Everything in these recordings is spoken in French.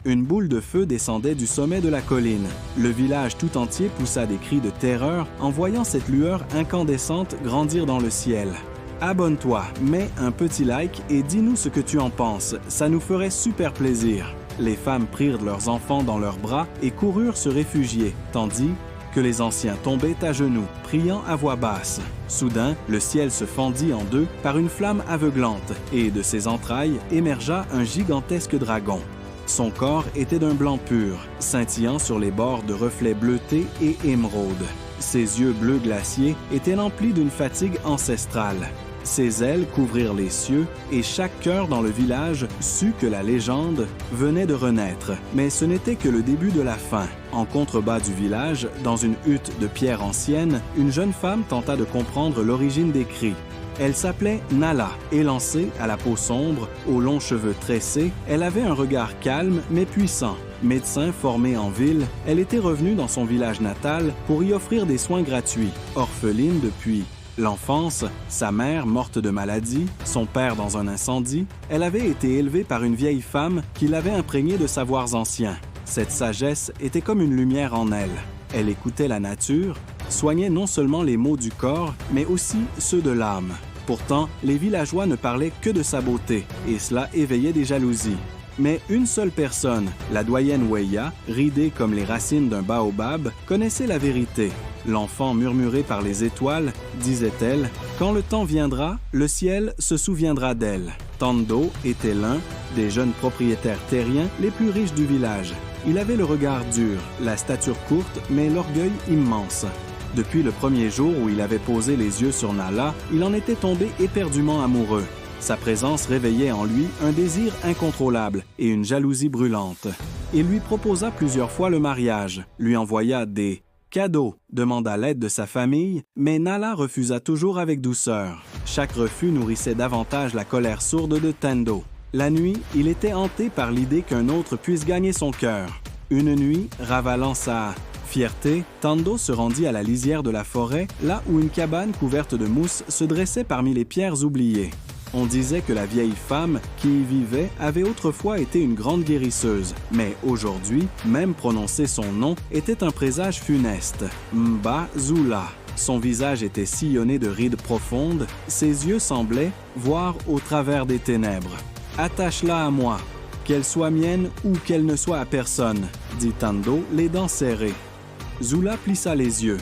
Une boule de feu descendait du sommet de la colline. Le village tout entier poussa des cris de terreur en voyant cette lueur incandescente grandir dans le ciel. Abonne-toi, mets un petit like et dis-nous ce que tu en penses, ça nous ferait super plaisir. Les femmes prirent leurs enfants dans leurs bras et coururent se réfugier, tandis que les anciens tombaient à genoux, priant à voix basse. Soudain, le ciel se fendit en deux par une flamme aveuglante, et de ses entrailles émergea un gigantesque dragon. Son corps était d'un blanc pur, scintillant sur les bords de reflets bleutés et émeraude. Ses yeux bleus glaciers étaient remplis d'une fatigue ancestrale. Ses ailes couvrirent les cieux et chaque cœur dans le village sut que la légende venait de renaître. Mais ce n'était que le début de la fin. En contrebas du village, dans une hutte de pierre ancienne, une jeune femme tenta de comprendre l'origine des cris. Elle s'appelait Nala, élancée, à la peau sombre, aux longs cheveux tressés. Elle avait un regard calme mais puissant. Médecin formée en ville, elle était revenue dans son village natal pour y offrir des soins gratuits. Orpheline depuis l'enfance, sa mère morte de maladie, son père dans un incendie, elle avait été élevée par une vieille femme qui l'avait imprégnée de savoirs anciens. Cette sagesse était comme une lumière en elle. Elle écoutait la nature, soignait non seulement les maux du corps, mais aussi ceux de l'âme. Pourtant, les villageois ne parlaient que de sa beauté, et cela éveillait des jalousies. Mais une seule personne, la doyenne Weya, ridée comme les racines d'un baobab, connaissait la vérité. L'enfant murmuré par les étoiles, disait-elle, « Quand le temps viendra, le ciel se souviendra d'elle. » Tando était l'un des jeunes propriétaires terriens les plus riches du village. Il avait le regard dur, la stature courte, mais l'orgueil immense. Depuis le premier jour où il avait posé les yeux sur Nala, il en était tombé éperdument amoureux. Sa présence réveillait en lui un désir incontrôlable et une jalousie brûlante. Il lui proposa plusieurs fois le mariage, lui envoya des cadeaux, demanda l'aide de sa famille, mais Nala refusa toujours avec douceur. Chaque refus nourrissait davantage la colère sourde de Tando. La nuit, il était hanté par l'idée qu'un autre puisse gagner son cœur. Une nuit, ravalant sa fierté, Tando se rendit à la lisière de la forêt, là où une cabane couverte de mousse se dressait parmi les pierres oubliées. On disait que la vieille femme qui y vivait avait autrefois été une grande guérisseuse, mais aujourd'hui, même prononcer son nom était un présage funeste. Mba Zula. Son visage était sillonné de rides profondes, ses yeux semblaient voir au travers des ténèbres. « Attache-la à moi, qu'elle soit mienne ou qu'elle ne soit à personne, » dit Tando, les dents serrées. Zula plissa les yeux.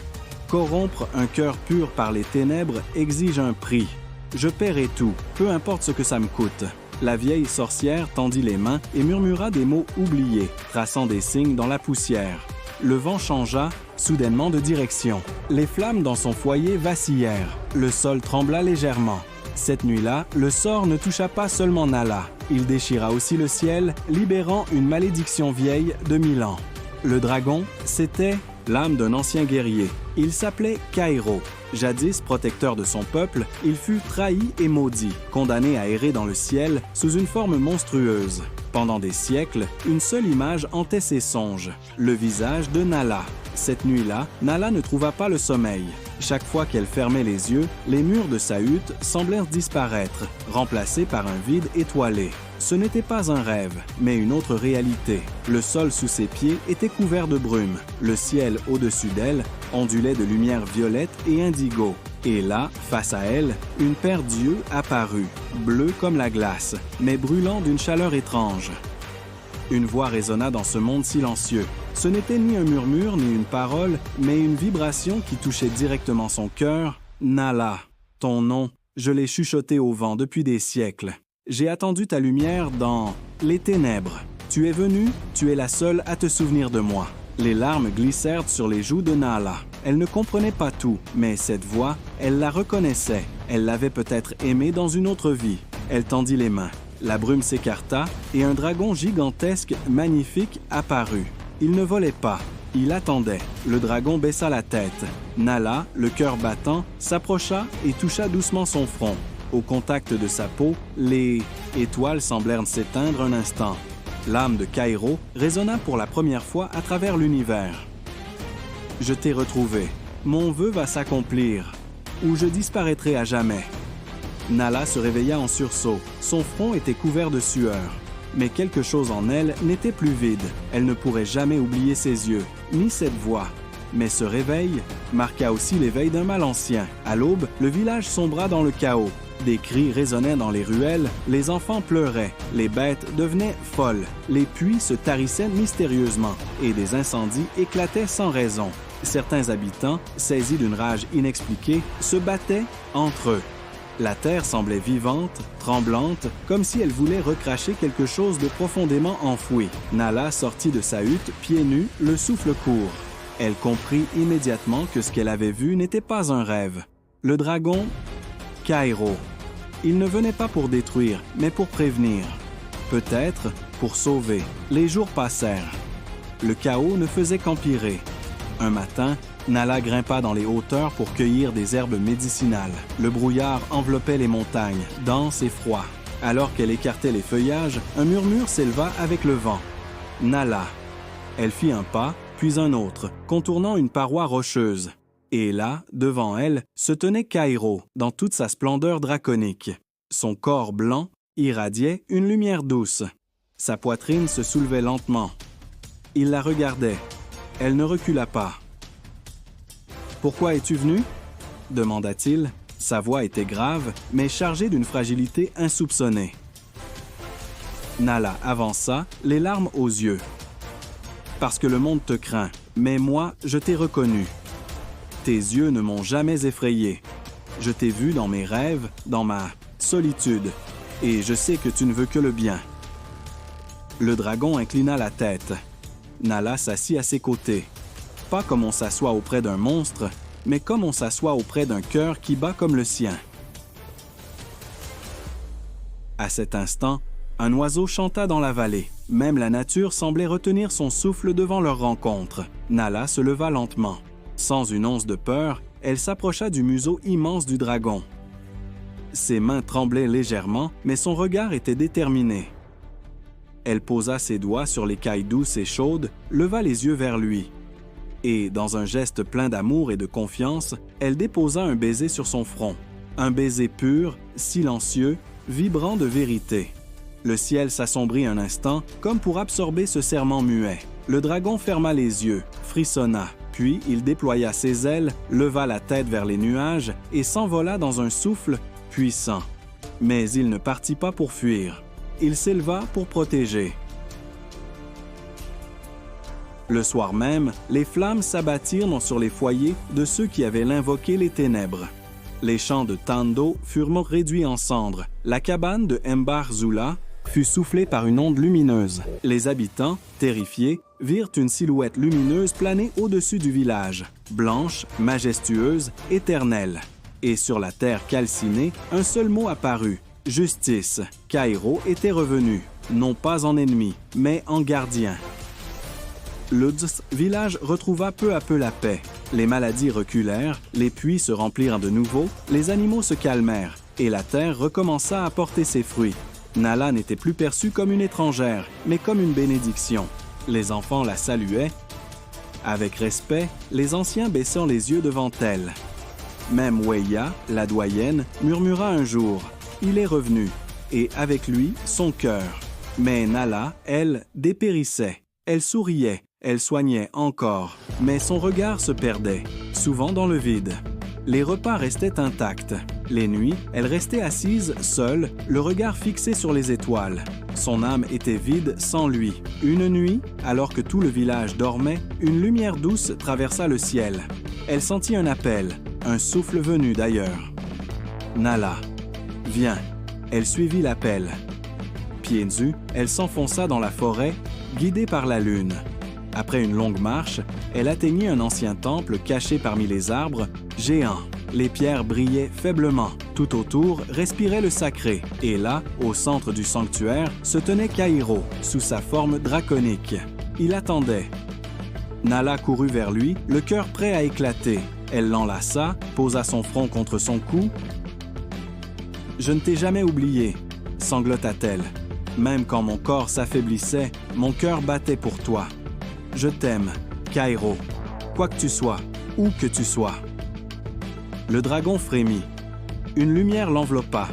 Corrompre un cœur pur par les ténèbres exige un prix. Je paierai tout, peu importe ce que ça me coûte. La vieille sorcière tendit les mains et murmura des mots oubliés, traçant des signes dans la poussière. Le vent changea soudainement de direction. Les flammes dans son foyer vacillèrent. Le sol trembla légèrement. Cette nuit-là, le sort ne toucha pas seulement Nala. Il déchira aussi le ciel, libérant une malédiction vieille de 1000 ans. Le dragon, c'était l'âme d'un ancien guerrier. Il s'appelait Kairo. Jadis protecteur de son peuple, il fut trahi et maudit, condamné à errer dans le ciel sous une forme monstrueuse. Pendant des siècles, une seule image hantait ses songes, le visage de Nala. Cette nuit-là, Nala ne trouva pas le sommeil. Chaque fois qu'elle fermait les yeux, les murs de sa hutte semblèrent disparaître, remplacés par un vide étoilé. Ce n'était pas un rêve, mais une autre réalité. Le sol sous ses pieds était couvert de brume. Le ciel au-dessus d'elle ondulait de lumière violette et indigo. Et là, face à elle, une paire d'yeux apparut, bleus comme la glace, mais brûlant d'une chaleur étrange. Une voix résonna dans ce monde silencieux. Ce n'était ni un murmure ni une parole, mais une vibration qui touchait directement son cœur. « Nala, ton nom, je l'ai chuchoté au vent depuis des siècles. J'ai attendu ta lumière dans les ténèbres. Tu es venue, tu es la seule à te souvenir de moi. » Les larmes glissèrent sur les joues de Nala. Elle ne comprenait pas tout, mais cette voix, elle la reconnaissait. Elle l'avait peut-être aimée dans une autre vie. Elle tendit les mains. La brume s'écarta et un dragon gigantesque, magnifique, apparut. Il ne volait pas. Il attendait. Le dragon baissa la tête. Nala, le cœur battant, s'approcha et toucha doucement son front. Au contact de sa peau, les étoiles semblèrent s'éteindre un instant. L'âme de Kairo résonna pour la première fois à travers l'univers. « Je t'ai retrouvé. Mon vœu va s'accomplir, ou je disparaîtrai à jamais. » Nala se réveilla en sursaut. Son front était couvert de sueur. Mais quelque chose en elle n'était plus vide. Elle ne pourrait jamais oublier ses yeux, ni cette voix. Mais ce réveil marqua aussi l'éveil d'un mal ancien. À l'aube, le village sombra dans le chaos. Des cris résonnaient dans les ruelles, les enfants pleuraient, les bêtes devenaient folles, les puits se tarissaient mystérieusement et des incendies éclataient sans raison. Certains habitants, saisis d'une rage inexpliquée, se battaient entre eux. La terre semblait vivante, tremblante, comme si elle voulait recracher quelque chose de profondément enfoui. Nala sortit de sa hutte, pieds nus, le souffle court. Elle comprit immédiatement que ce qu'elle avait vu n'était pas un rêve. Le dragon, Kairo. Il ne venait pas pour détruire, mais pour prévenir. Peut-être pour sauver. Les jours passèrent. Le chaos ne faisait qu'empirer. Un matin, Nala grimpa dans les hauteurs pour cueillir des herbes médicinales. Le brouillard enveloppait les montagnes, dense et froid. Alors qu'elle écartait les feuillages, un murmure s'éleva avec le vent. Nala. Elle fit un pas, puis un autre, contournant une paroi rocheuse. Et là, devant elle, se tenait Kairo, dans toute sa splendeur draconique. Son corps blanc irradiait une lumière douce. Sa poitrine se soulevait lentement. Il la regardait. Elle ne recula pas. « Pourquoi es-tu venu » demanda-t-il. Sa voix était grave, mais chargée d'une fragilité insoupçonnée. Nala avança, les larmes aux yeux. « Parce que le monde te craint, mais moi, je t'ai reconnu. Tes yeux ne m'ont jamais effrayé. Je t'ai vu dans mes rêves, dans ma solitude, et je sais que tu ne veux que le bien. » Le dragon inclina la tête. Nala s'assit à ses côtés. Pas comme on s'assoit auprès d'un monstre, mais comme on s'assoit auprès d'un cœur qui bat comme le sien. À cet instant, un oiseau chanta dans la vallée. Même la nature semblait retenir son souffle devant leur rencontre. Nala se leva lentement. Sans une once de peur, elle s'approcha du museau immense du dragon. Ses mains tremblaient légèrement, mais son regard était déterminé. Elle posa ses doigts sur l'écaille douce et chaude, leva les yeux vers lui. Et, dans un geste plein d'amour et de confiance, elle déposa un baiser sur son front. Un baiser pur, silencieux, vibrant de vérité. Le ciel s'assombrit un instant, comme pour absorber ce serment muet. Le dragon ferma les yeux, frissonna, puis il déploya ses ailes, leva la tête vers les nuages et s'envola dans un souffle puissant. Mais il ne partit pas pour fuir. Il s'éleva pour protéger. Le soir même, les flammes s'abattirent sur les foyers de ceux qui avaient invoqué les ténèbres. Les champs de Tando furent réduits en cendres. La cabane de Mbar Zula fut soufflée par une onde lumineuse. Les habitants, terrifiés, virent une silhouette lumineuse planer au-dessus du village, blanche, majestueuse, éternelle. Et sur la terre calcinée, un seul mot apparut. Justice. Kairo était revenu, non pas en ennemi, mais en gardien. Le village retrouva peu à peu la paix. Les maladies reculèrent, les puits se remplirent de nouveau, les animaux se calmèrent, et la terre recommença à porter ses fruits. Nala n'était plus perçue comme une étrangère, mais comme une bénédiction. Les enfants la saluaient. Avec respect, les anciens baissant les yeux devant elle. Même Weya, la doyenne, murmura un jour « Il est revenu », et avec lui, son cœur. Mais Nala, elle, dépérissait. Elle souriait, elle soignait encore, mais son regard se perdait, souvent dans le vide. Les repas restaient intacts. Les nuits, elle restait assise, seule, le regard fixé sur les étoiles. Son âme était vide sans lui. Une nuit, alors que tout le village dormait, une lumière douce traversa le ciel. Elle sentit un appel, un souffle venu d'ailleurs. « Nala, viens !» Elle suivit l'appel. Pieds nus, elle s'enfonça dans la forêt, guidée par la lune. Après une longue marche, elle atteignit un ancien temple caché parmi les arbres, géant. Les pierres brillaient faiblement. Tout autour respirait le sacré. Et là, au centre du sanctuaire, se tenait Kairo, sous sa forme draconique. Il attendait. Nala courut vers lui, le cœur prêt à éclater. Elle l'enlaça, posa son front contre son cou. « Je ne t'ai jamais oublié », sanglota-t-elle. « Même quand mon corps s'affaiblissait, mon cœur battait pour toi. Je t'aime, Kairo, quoi que tu sois, où que tu sois. » Le dragon frémit. Une lumière l'enveloppa.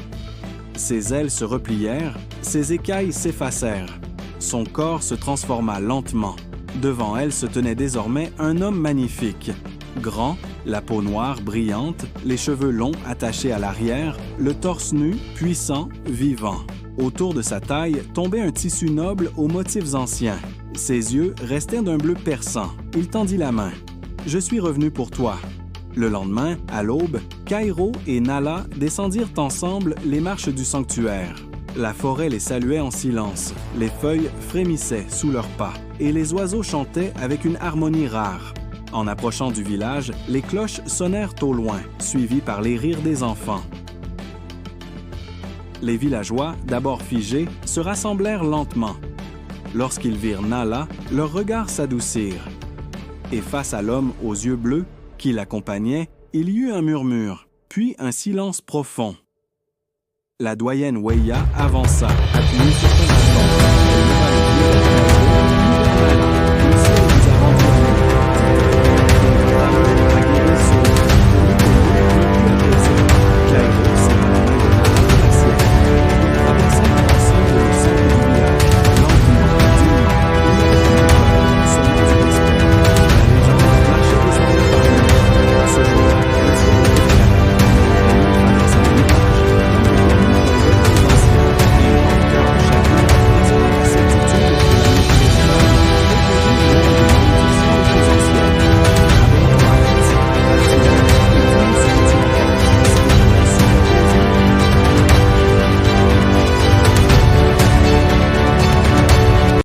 Ses ailes se replièrent, Ses écailles s'effacèrent. Son corps se transforma lentement. Devant elle se tenait désormais un homme magnifique. Grand, la peau noire brillante, les cheveux longs attachés à l'arrière, le torse nu, puissant, vivant. Autour de sa taille tombait un tissu noble aux motifs anciens. Ses yeux restaient d'un bleu perçant. Il tendit la main. « Je suis revenu pour toi. » Le lendemain, à l'aube, Caïro et Nala descendirent ensemble les marches du sanctuaire. La forêt les saluait en silence, les feuilles frémissaient sous leurs pas et les oiseaux chantaient avec une harmonie rare. En approchant du village, les cloches sonnèrent au loin, suivies par les rires des enfants. Les villageois, d'abord figés, se rassemblèrent lentement. Lorsqu'ils virent Nala, leurs regards s'adoucirent. Et face à l'homme aux yeux bleus, qui l'accompagnait, il y eut un murmure, puis un silence profond. La doyenne Weya avança, appuyée sur son bâton.